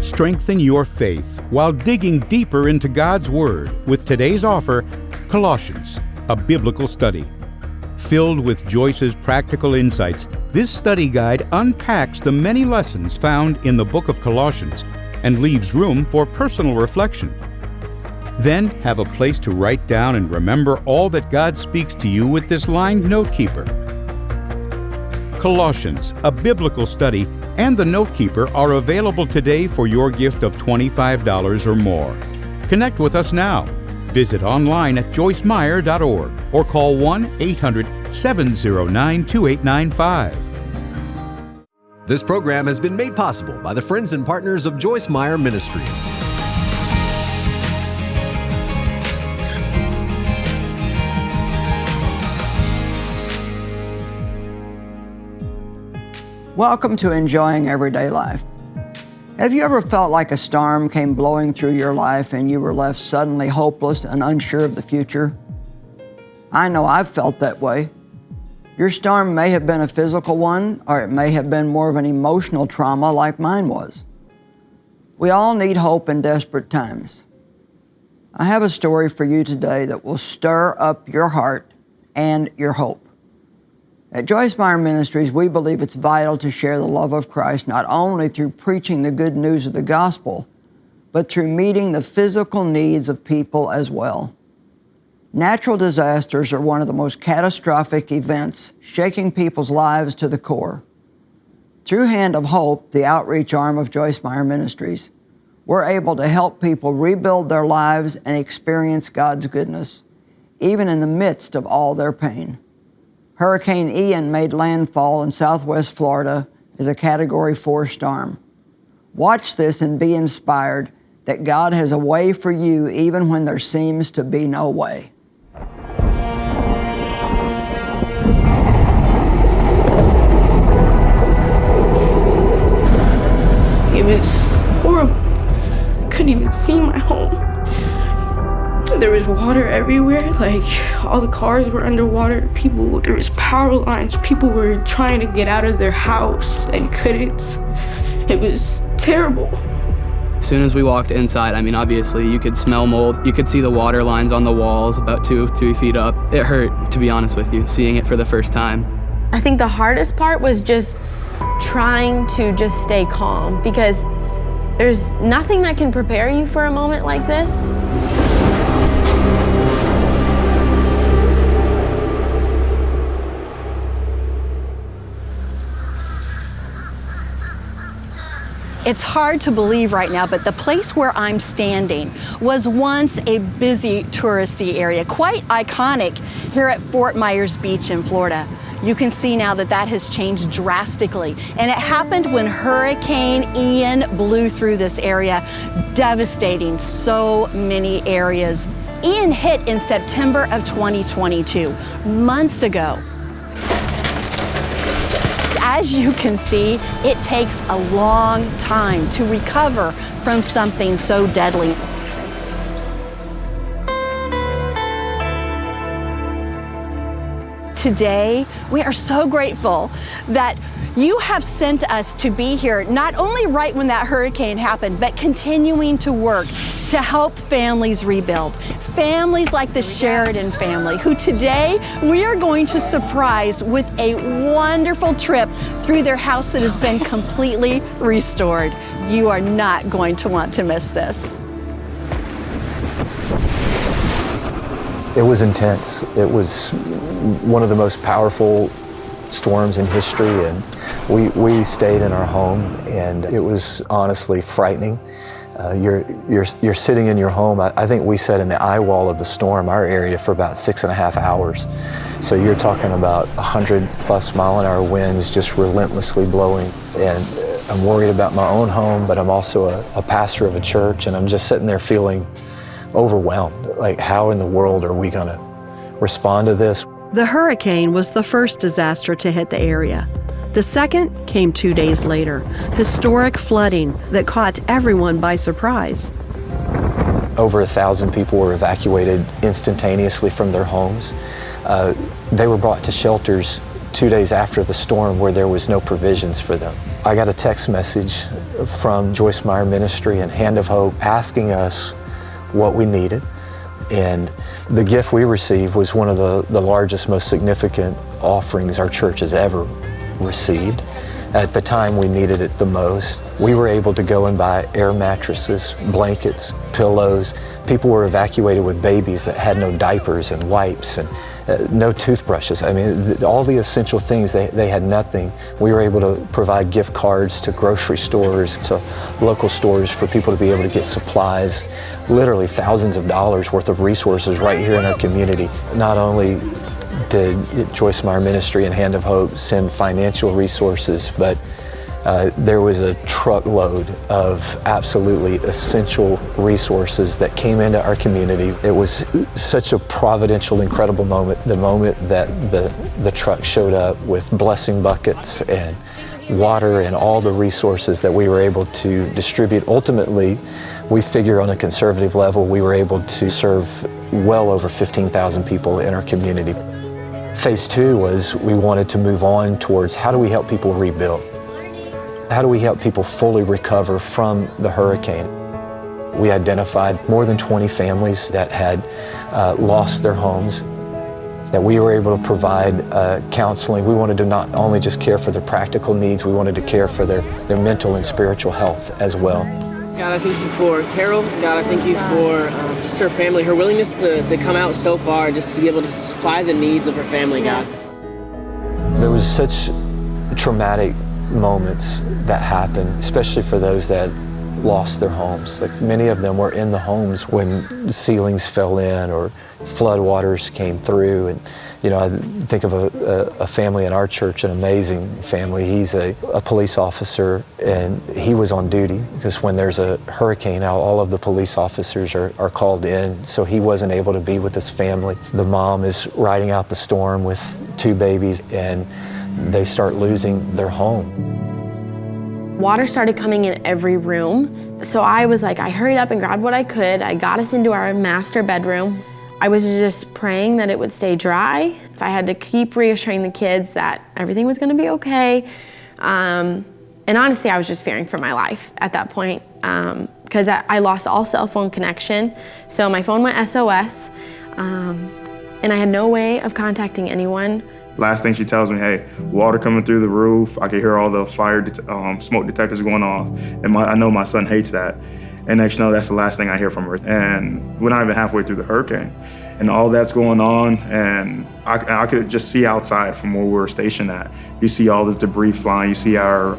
Strengthen your faith while digging deeper into God's Word with today's offer, Colossians, a biblical study. Filled with Joyce's practical insights, this study guide unpacks the many lessons found in the book of Colossians and leaves room for personal reflection. Then have a place to write down and remember all that God speaks to you with this lined note keeper. Colossians, a biblical study, and the note keeper are available today for your gift of $25 or more. Connect with us now. Visit online at joycemeyer.org or call 1-800-709-2895. This program has been made possible by the friends and partners of Joyce Meyer Ministries. Welcome to Enjoying Everyday Life. Have you ever felt like a storm came blowing through your life and you were left suddenly hopeless and unsure of the future? I know I've felt that way. Your storm may have been a physical one, or it may have been more of an emotional trauma like mine was. We all need hope in desperate times. I have a story for you today that will stir up your heart and your hope. At Joyce Meyer Ministries, we believe it's vital to share the love of Christ not only through preaching the good news of the gospel, but through meeting the physical needs of people as well. Natural disasters are one of the most catastrophic events, shaking people's lives to the core. Through Hand of Hope, the outreach arm of Joyce Meyer Ministries, we're able to help people rebuild their lives and experience God's goodness, even in the midst of all their pain. Hurricane Ian made landfall in southwest Florida as a Category 4 storm. Watch this and be inspired that God has a way for you even when there seems to be no way. It was horrible. I couldn't even see my home. There was water everywhere, like all the cars were underwater. There was power lines. People were trying to get out of their house and couldn't. It was terrible. As soon as we walked inside, obviously you could smell mold. You could see the water lines on the walls about 2-3 feet up. It hurt, to be honest with you, seeing it for the first time. I think the hardest part was just trying to just stay calm, because there's nothing that can prepare you for a moment like this. It's hard to believe right now, but the place where I'm standing was once a busy touristy area, quite iconic here at Fort Myers Beach in Florida. You can see now that that has changed drastically, and it happened when Hurricane Ian blew through this area, devastating so many areas. Ian hit in September of 2022, months ago. As you can see, it takes a long time to recover from something so deadly. Today, we are so grateful that you have sent us to be here, not only right when that hurricane happened, but continuing to work to help families rebuild. Families like the Sheridan family, who today we are going to surprise with a wonderful trip through their house that has been completely restored. You are not going to want to miss this. It was intense. It was one of the most powerful storms in history, and we stayed in our home, and it was honestly frightening. You're sitting in your home. I think we sat in the eye wall of the storm, our area, for about 6.5 hours. So you're talking about 100+ mile-an-hour winds just relentlessly blowing. And I'm worried about my own home, but I'm also a pastor of a church, and I'm just sitting there feeling overwhelmed. Like, how in the world are we going to respond to this? The hurricane was the first disaster to hit the area. The second came 2 days later, historic flooding that caught everyone by surprise. Over 1,000 people were evacuated instantaneously from their homes. They were brought to shelters 2 days after the storm where there was no provisions for them. I got a text message from Joyce Meyer Ministry and Hand of Hope asking us what we needed. And the gift we received was one of the largest, most significant offerings our church has ever received. At the time we needed it the most, we were able to go and buy air mattresses, blankets, pillows. People were evacuated with babies that had no diapers and wipes and no toothbrushes. I mean, all the essential things, they had nothing. We were able to provide gift cards to grocery stores, to local stores for people to be able to get supplies, literally thousands of dollars worth of resources right here in our community. Not only did Joyce Meyer Ministry and Hand of Hope send financial resources, but there was a truckload of absolutely essential resources that came into our community. It was such a providential, incredible moment, the moment that the truck showed up with blessing buckets and water and all the resources that we were able to distribute. Ultimately, we figure on a conservative level, we were able to serve well over 15,000 people in our community. Phase 2 was we wanted to move on towards how do we help people rebuild? How do we help people fully recover from the hurricane? We identified more than 20 families that had lost their homes, that we were able to provide counseling. We wanted to not only just care for their practical needs, we wanted to care for their mental and spiritual health as well. God, I thank you for Carol. God, I thank you for just her family, her willingness to come out so far, just to be able to supply the needs of her family, God. There was such traumatic moments that happened, especially for those that lost their homes. Like many of them were in the homes when ceilings fell in or flood waters came through. And you know, I think of a family in our church, an amazing family. He's a police officer, and he was on duty because when there's a hurricane, all of the police officers are called in, so he wasn't able to be with his family. The mom is riding out the storm with 2 babies, and they start losing their home. Water started coming in every room. So I was like, I hurried up and grabbed what I could. I got us into our master bedroom. I was just praying that it would stay dry. If I had to keep reassuring the kids that everything was gonna be okay. And honestly, I was just fearing for my life at that point because I lost all cell phone connection. So my phone went SOS and I had no way of contacting anyone. Last thing she tells me, hey, water coming through the roof. I can hear all the fire smoke detectors going off. And I know my son hates that. And next, you know, that's the last thing I hear from her. And we're not even halfway through the hurricane. And all that's going on, and I could just see outside from where we were stationed at. You see all this debris flying. You see our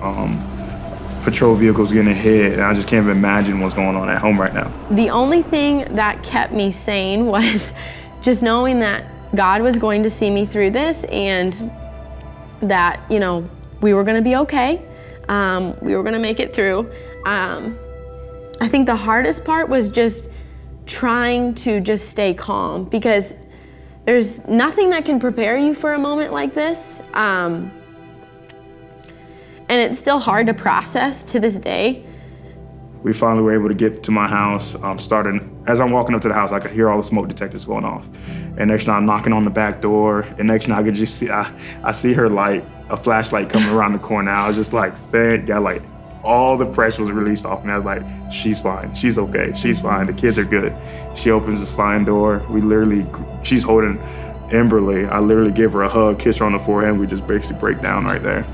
patrol vehicles getting hit. And I just can't even imagine what's going on at home right now. The only thing that kept me sane was just knowing that God was going to see me through this and that, you know, we were gonna be okay. We were gonna make it through. I think the hardest part was just trying to just stay calm because there's nothing that can prepare you for a moment like this. And it's still hard to process to this day. We finally were able to get to my house. As I'm walking up to the house, I could hear all the smoke detectors going off. And next time I'm knocking on the back door, and next time I could just see, I see her light, a flashlight coming around the corner. I was just like, thank God, like all the pressure was released off me. I was like, she's fine, she's okay, she's fine, the kids are good. She opens the sliding door. She's holding Emberly. I literally give her a hug, kiss her on the forehead, and we just basically break down right there.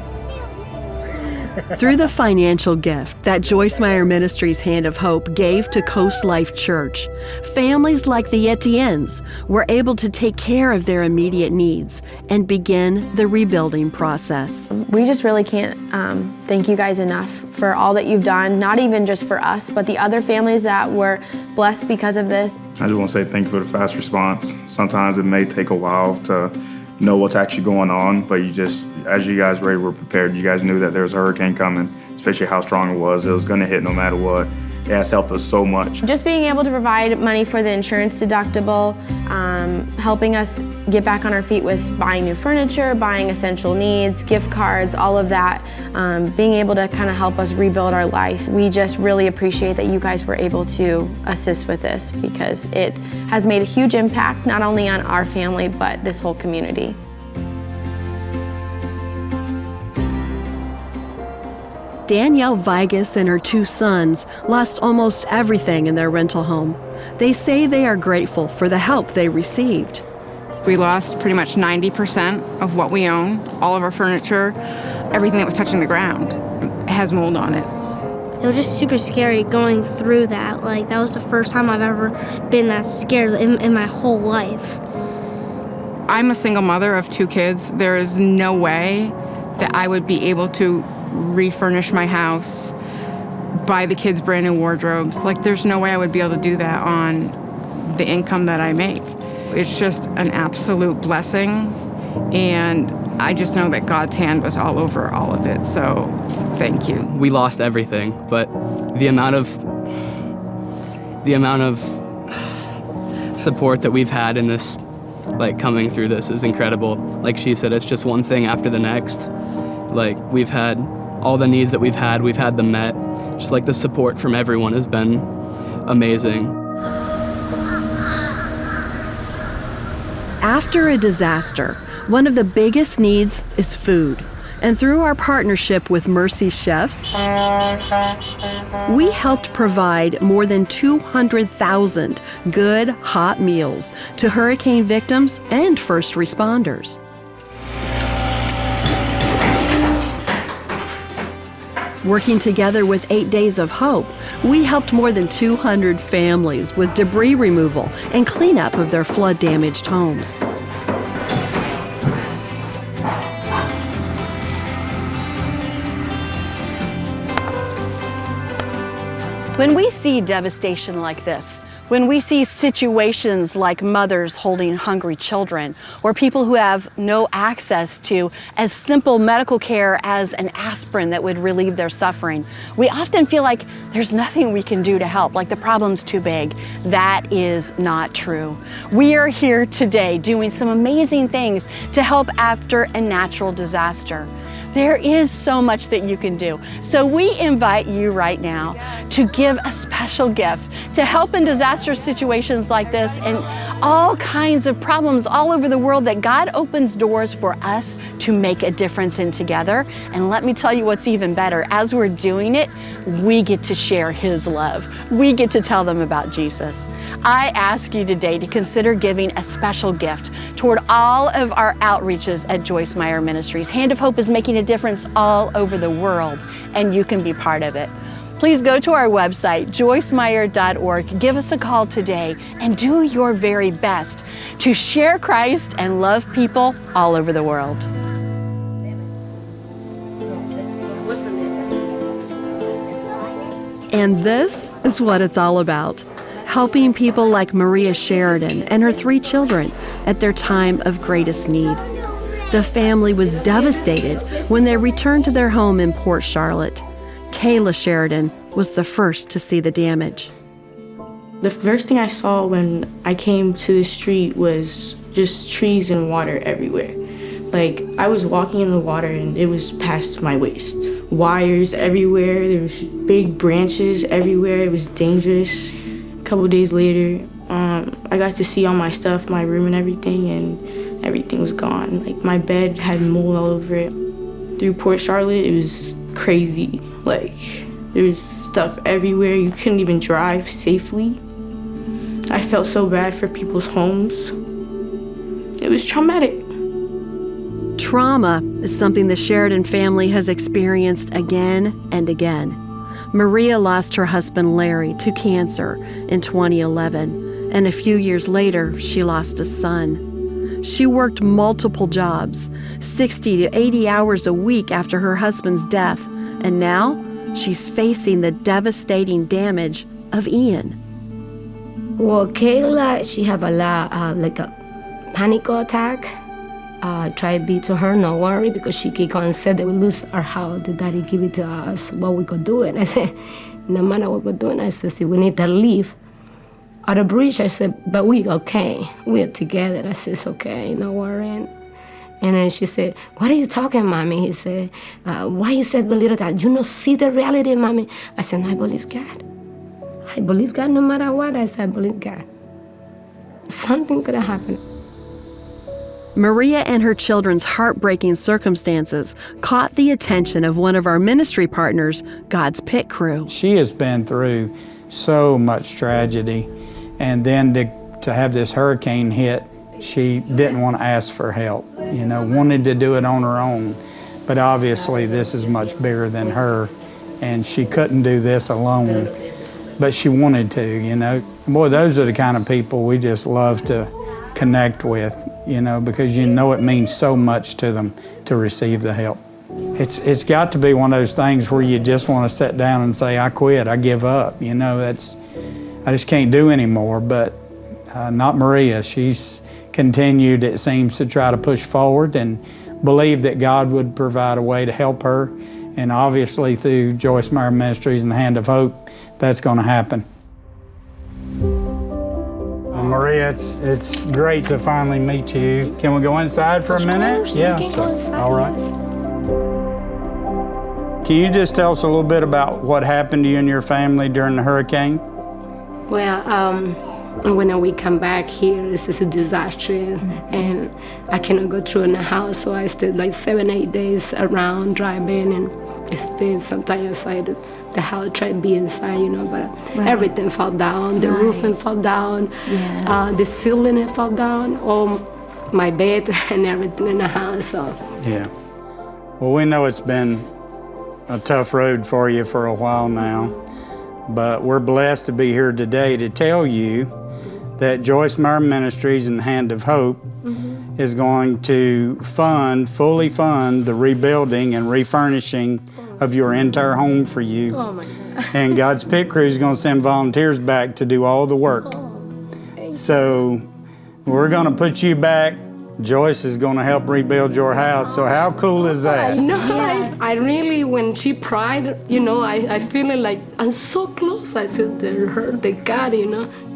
Through the financial gift that Joyce Meyer Ministries Hand of Hope gave to Coast Life Church, families like the Etiennes were able to take care of their immediate needs and begin the rebuilding process. We just really can't thank you guys enough for all that you've done, not even just for us, but the other families that were blessed because of this. I just want to say thank you for the fast response. Sometimes it may take a while to know what's actually going on, but as you guys were prepared. You guys knew that there was a hurricane coming, especially how strong it was. It was gonna hit no matter what. It has helped us so much. Just being able to provide money for the insurance deductible, helping us get back on our feet with buying new furniture, buying essential needs, gift cards, all of that, being able to kind of help us rebuild our life. We just really appreciate that you guys were able to assist with this because it has made a huge impact, not only on our family, but this whole community. Danielle Vigas and her 2 sons lost almost everything in their rental home. They say they are grateful for the help they received. We lost pretty much 90% of what we own, all of our furniture, everything that was touching the ground. It has mold on it. It was just super scary going through that. Like, that was the first time I've ever been that scared in my whole life. I'm a single mother of 2 kids. There is no way that I would be able to refurnish my house, buy the kids brand new wardrobes. Like, there's no way I would be able to do that on the income that I make. It's just an absolute blessing, and I just know that God's hand was all over all of it, so thank you. We lost everything, but the amount of support that we've had in this, like, coming through this is incredible. Like she said, it's just one thing after the next. Like, we've had all the needs that we've had them met. Just like the support from everyone has been amazing. After a disaster, one of the biggest needs is food. And through our partnership with Mercy Chefs, we helped provide more than 200,000 good, hot meals to hurricane victims and first responders. Working together with 8 Days of Hope, we helped more than 200 families with debris removal and cleanup of their flood-damaged homes. When we see devastation like this, when we see situations like mothers holding hungry children, or people who have no access to as simple medical care as an aspirin that would relieve their suffering, we often feel like there's nothing we can do to help, like the problem's too big. That is not true. We are here today doing some amazing things to help after a natural disaster. There is so much that you can do. So we invite you right now to give a special gift to help in disaster situations like this and all kinds of problems all over the world, that God opens doors for us to make a difference in together. And let me tell you what's even better. As we're doing it, we get to share His love. We get to tell them about Jesus. I ask you today to consider giving a special gift toward all of our outreaches at Joyce Meyer Ministries. Hand of Hope is making a difference all over the world, and you can be part of it. Please go to our website, joycemeyer.org. Give us a call today and do your very best to share Christ and love people all over the world. And this is what it's all about. Helping people like Maria Sheridan and her 3 children at their time of greatest need. The family was devastated when they returned to their home in Port Charlotte. Kayla Sheridan was the first to see the damage. The first thing I saw when I came to the street was just trees and water everywhere. Like, I was walking in the water and it was past my waist. Wires everywhere, there was big branches everywhere, it was dangerous. A couple days later, I got to see all my stuff, my room and everything was gone. Like, my bed had mold all over it. Through Port Charlotte, it was crazy. Like, there was stuff everywhere. You couldn't even drive safely. I felt so bad for people's homes. It was traumatic. Trauma is something the Sheridan family has experienced again and again. Maria lost her husband Larry to cancer in 2011, and a few years later, she lost a son. She worked multiple jobs, 60 to 80 hours a week after her husband's death, and now she's facing the devastating damage of Ian. Well, Kayla, she have a lot, like a panic attack. Try to be to her, no worry, because she keep on said that we lose our house, the daddy give it to us, what we could do. And I said, no matter what we're doing, I said, see, we need to leave out of bridge. I said, but we okay, we're together. I said, it's okay, no worrying. And then she said, what are you talking, Mommy? He said, why you said believe that? You don't see the reality, Mommy? I said, no, I believe God. I believe God no matter what. I said, I believe God. Something could have happened. Maria and her children's heartbreaking circumstances caught the attention of one of our ministry partners, God's Pit Crew. She has been through so much tragedy, and then to have this hurricane hit, she didn't want to ask for help, wanted to do it on her own. But obviously this is much bigger than her, and she couldn't do this alone, but she wanted to, Boy, those are the kind of people we just love to connect with, because it means so much to them to receive the help. It's got to be one of those things where you just want to sit down and say, I quit, I give up, I just can't do anymore. But not Maria. She's continued, it seems, to try to push forward and believe that God would provide a way to help her. And obviously through Joyce Meyer Ministries and the Hand of Hope, that's going to happen. Maria, it's great to finally meet you. Can we go inside for a minute? Of course, we can go inside. All right. Can you just tell us a little bit about what happened to you and your family during the hurricane? Well, when we come back here, this is a disaster, and I cannot go through in the house, so I stayed like 7-8 days around driving, and stayed sometimes inside the house, try to be inside, but everything fell down. The roofing fell down, the ceiling fell down, all my bed and everything in the house. So. Yeah. Well, we know it's been a tough road for you for a while now, but we're blessed to be here today to tell you that Joyce Meyer Ministries and Hand of Hope is going to fully fund the rebuilding and refurnishing of your entire home for you. Oh my God. And God's Pit Crew is going to send volunteers back to do all the work. So we're going to put you back. Joyce is going to help rebuild your house. So how cool is that? I really, when she cried, I feel like I'm so close. I said to her, the God,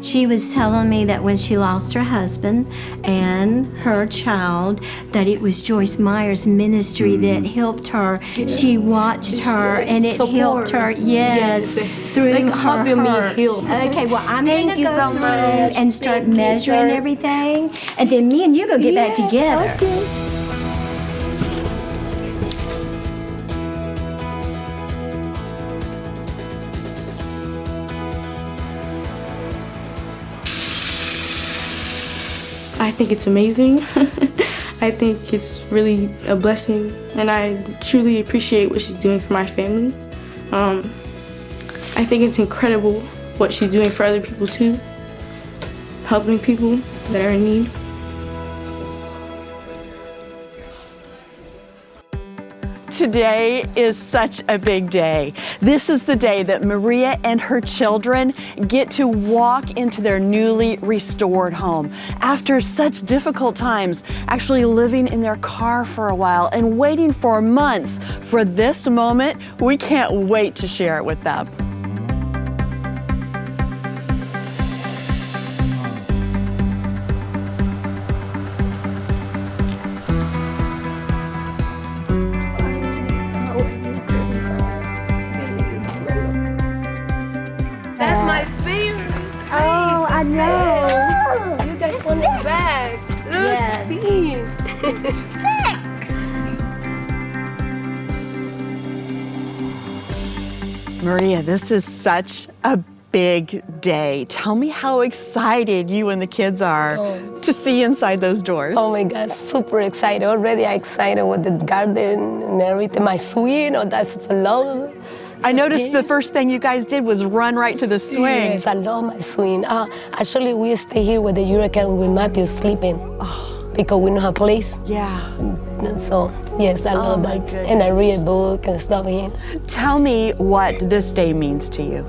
She was telling me that when she lost her husband and her child, that it was Joyce Meyer's ministry that helped her. She watched her and it helped her, through like her helping hurt. me heal. Okay, well, I'm going to you go so through much. and start Thank you, measuring sir. everything, and then me and you go get back together. Okay. I think it's amazing. I think it's really a blessing, and I truly appreciate what she's doing for my family. I think it's incredible what she's doing for other people too, helping people that are in need. Today is such a big day. This is the day that Maria and her children get to walk into their newly restored home after such difficult times, actually living in their car for a while and waiting for months for this moment. We can't wait to share it with them. That's my favorite. Oh, I know. You guys want it back. Look, see. Maria, this is such a big day. Tell me how excited you and the kids are to see inside those doors. Oh my God, super excited. Already excited with the garden and everything. My swing, that's a love. I noticed the first thing you guys did was run right to the swing. Yes, I love my swing. Actually, we stay here with the hurricane with Matthew sleeping because we don't have a place. Yeah. So, yes, I love that. Goodness. And I read a book and stuff here. Tell me what this day means to you.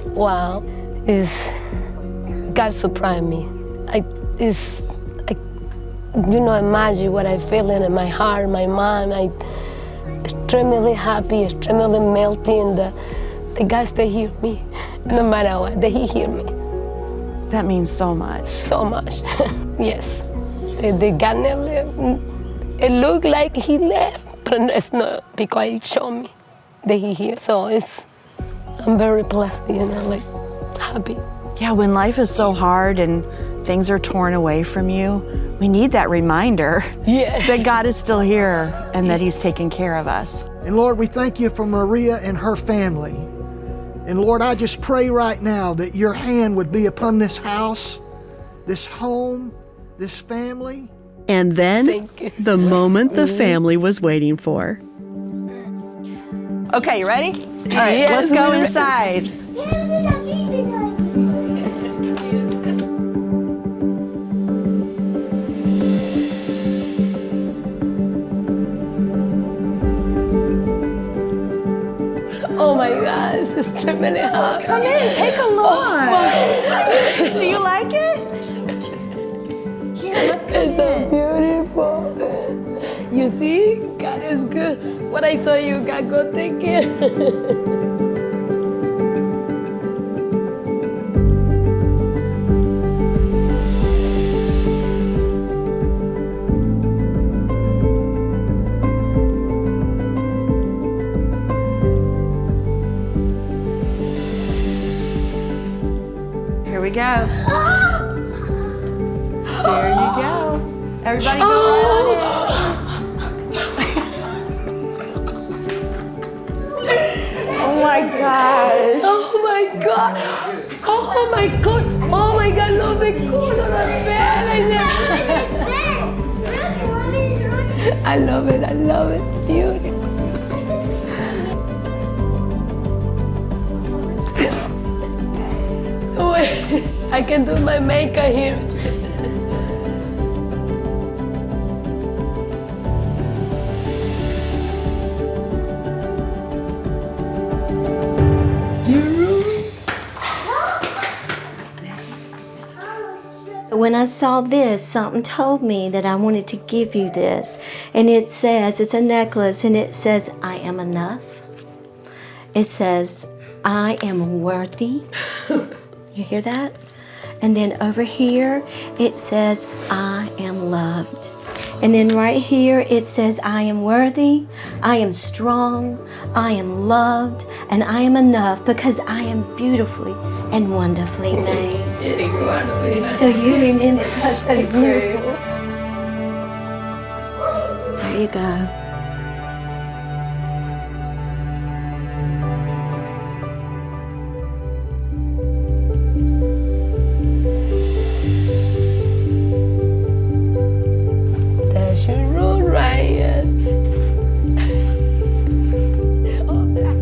Wow, God surprised me. Imagine what I feel in my heart, my mind. I extremely happy, extremely melting. The God stay hear me, no matter what. He hear me. That means so much. So much, yes. The God never left. It looked like he left, but it's not because he showed me that he here. So I'm very blessed, like happy. Yeah, when life is so hard and things are torn away from you, we need that reminder that God is still here and that He's taking care of us. And Lord, we thank you for Maria and her family. And Lord, I just pray right now that your hand would be upon this house, this home, this family. And then, the moment the family was waiting for. Okay, you ready? All right, let's go inside. Oh my gosh, it's trembling hot. Come in, take a look. Do you like it? Here, let's go It's so beautiful. You see, God is good. What I told you, God go take care. Here we go. There you go. Everybody go around it. Oh my gosh. Oh my God. Oh my God. Oh my God, no te culo la bed. I love it. I love it. Beautiful. Wait, I can do my makeup here. When I saw this, something told me that I wanted to give you this. And it says, it's a necklace, and it says, I am enough. It says, I am worthy. You hear that? And then over here, it says, I am loved. And then right here, it says, I am worthy, I am strong, I am loved, and I am enough because I am beautifully and wonderfully made. So you remember, that's so beautiful. There you go. That's your rule, Ryan. Oh, black.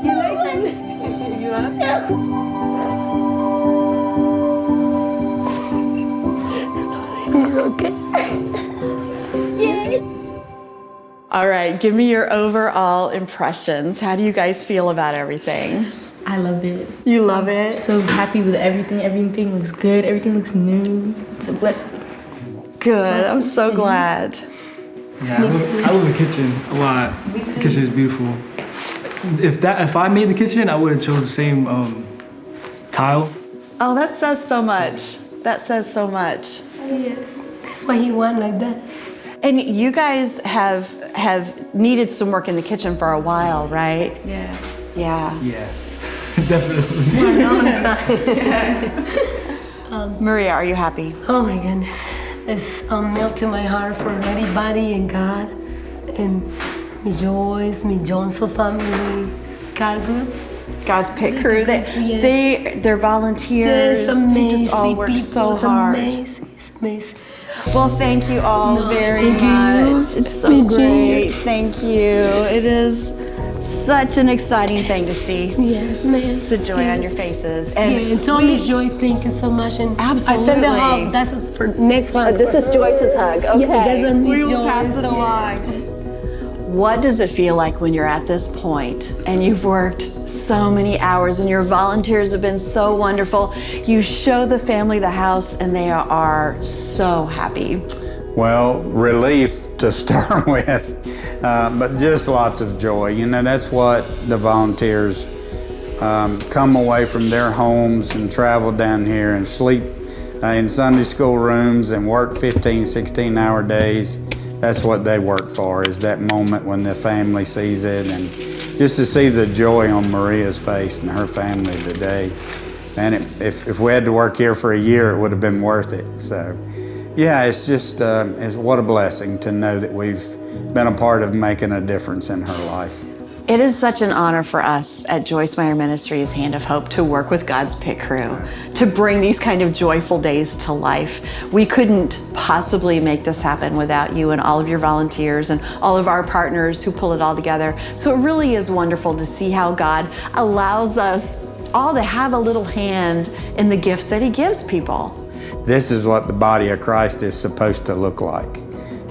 You like it? You want? It's okay. All right, give me your overall impressions. How do you guys feel about everything? I love it. You love it? So happy with everything. Everything looks good. Everything looks new. It's a blessing. Good. I'm so glad. Yeah, I love the kitchen a lot. The kitchen is beautiful. If I made the kitchen, I would have chose the same tile. Oh, that says so much. That says so much. Yes, that's why he won like that. And you guys have needed some work in the kitchen for a while, right? Yeah. Yeah. Yeah, definitely. For a long time. Maria, are you happy? Oh my goodness. It's melting my heart for everybody and God and me Joyce, me Johnson family, God group. God's pit crew. They're volunteers. It's amazing. They just all work people. so It's hard. amazing. It's amazing. Well, thank you all very thank much. you. It's so Me great. too. Thank you. It is such an exciting thing to see. Yes, man. The joy on your faces. And And Tommy's Joy, thank you so much. And Absolutely. I send the hug. That's for next hug. This is Joyce's hug. Okay. Yeah, that's our Miss We will Joyce. pass it along. What does it feel like when you're at this point and you've worked so many hours and your volunteers have been so wonderful? You show the family the house and they are so happy. Well, relief to start with, but just lots of joy. You know, that's what the volunteers come away from their homes and travel down here and sleep in Sunday school rooms and work 15, 16-hour days. That's what they work for, is that moment when the family sees it, and just to see the joy on Maria's face and her family today. And if we had to work here for a year, it would have been worth it. So, yeah, it's just, what a blessing to know that we've been a part of making a difference in her life. It is such an honor for us at Joyce Meyer Ministries Hand of Hope to work with God's pit crew, to bring these kind of joyful days to life. We couldn't possibly make this happen without you and all of your volunteers and all of our partners who pull it all together. So it really is wonderful to see how God allows us all to have a little hand in the gifts that He gives people. This is what the body of Christ is supposed to look like.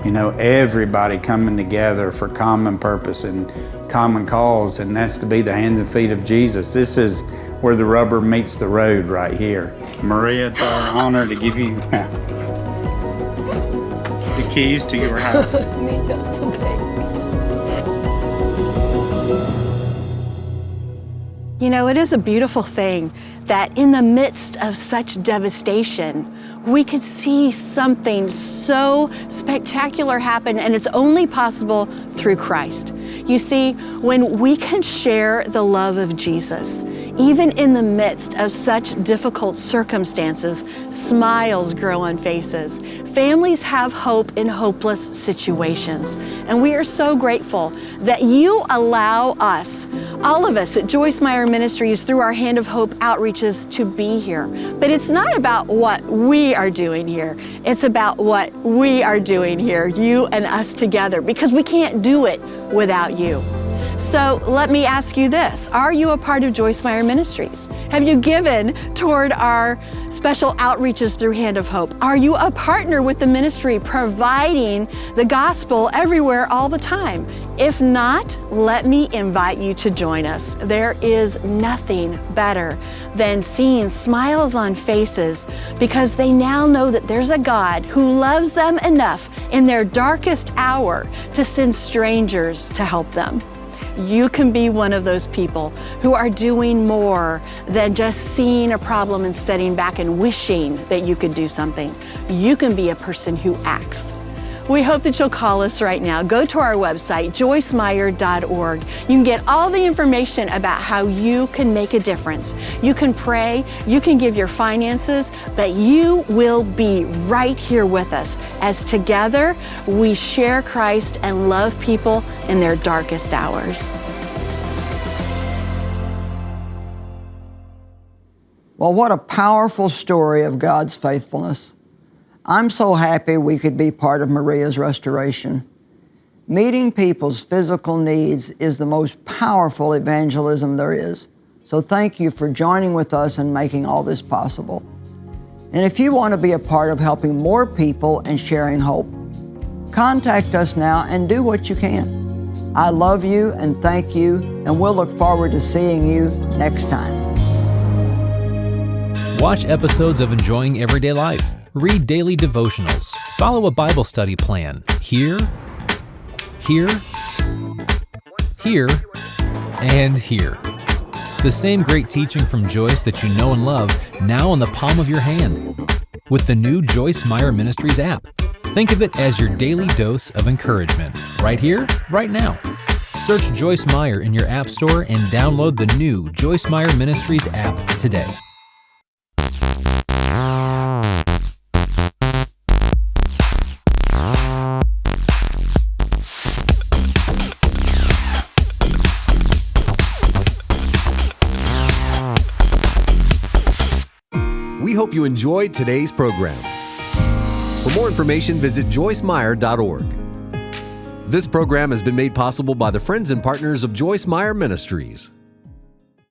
You know, everybody coming together for common purpose and common cause, and that's to be the hands and feet of Jesus. This is where the rubber meets the road right here. Maria, it's our honor to give you the keys to your house. You know, it is a beautiful thing that in the midst of such devastation, we could see something so spectacular happen, and it's only possible through Christ. You see, when we can share the love of Jesus, even in the midst of such difficult circumstances, smiles grow on faces. Families have hope in hopeless situations. And we are so grateful that you allow us, all of us at Joyce Meyer Ministries, through our Hand of Hope outreaches, to be here. But it's not about what we are doing here. It's about what we are doing here, you and us together, because we can't do it without you. So let me ask you this. Are you a part of Joyce Meyer Ministries? Have you given toward our special outreaches through Hand of Hope? Are you a partner with the ministry providing the gospel everywhere all the time? If not, let me invite you to join us. There is nothing better than seeing smiles on faces, because they now know that there's a God who loves them enough in their darkest hour to send strangers to help them. You can be one of those people who are doing more than just seeing a problem and sitting back and wishing that you could do something. You can be a person who acts. We hope that you'll call us right now. Go to our website, joycemeyer.org. You can get all the information about how you can make a difference. You can pray, you can give your finances, but you will be right here with us as together we share Christ and love people in their darkest hours. Well, what a powerful story of God's faithfulness. I'm so happy we could be part of Maria's restoration. Meeting people's physical needs is the most powerful evangelism there is. So thank you for joining with us and making all this possible. And if you want to be a part of helping more people and sharing hope, contact us now and do what you can. I love you and thank you, and we'll look forward to seeing you next time. Watch episodes of Enjoying Everyday Life. Read daily devotionals. Follow a Bible study plan. Here, and here. The same great teaching from Joyce that you know and love, now in the palm of your hand. With the new Joyce Meyer Ministries app. Think of it as your daily dose of encouragement. Right here, right now. Search Joyce Meyer in your app store and download the new Joyce Meyer Ministries app today. We hope you enjoyed today's program. For more information, visit joycemeyer.org. This program has been made possible by the friends and partners of Joyce Meyer Ministries.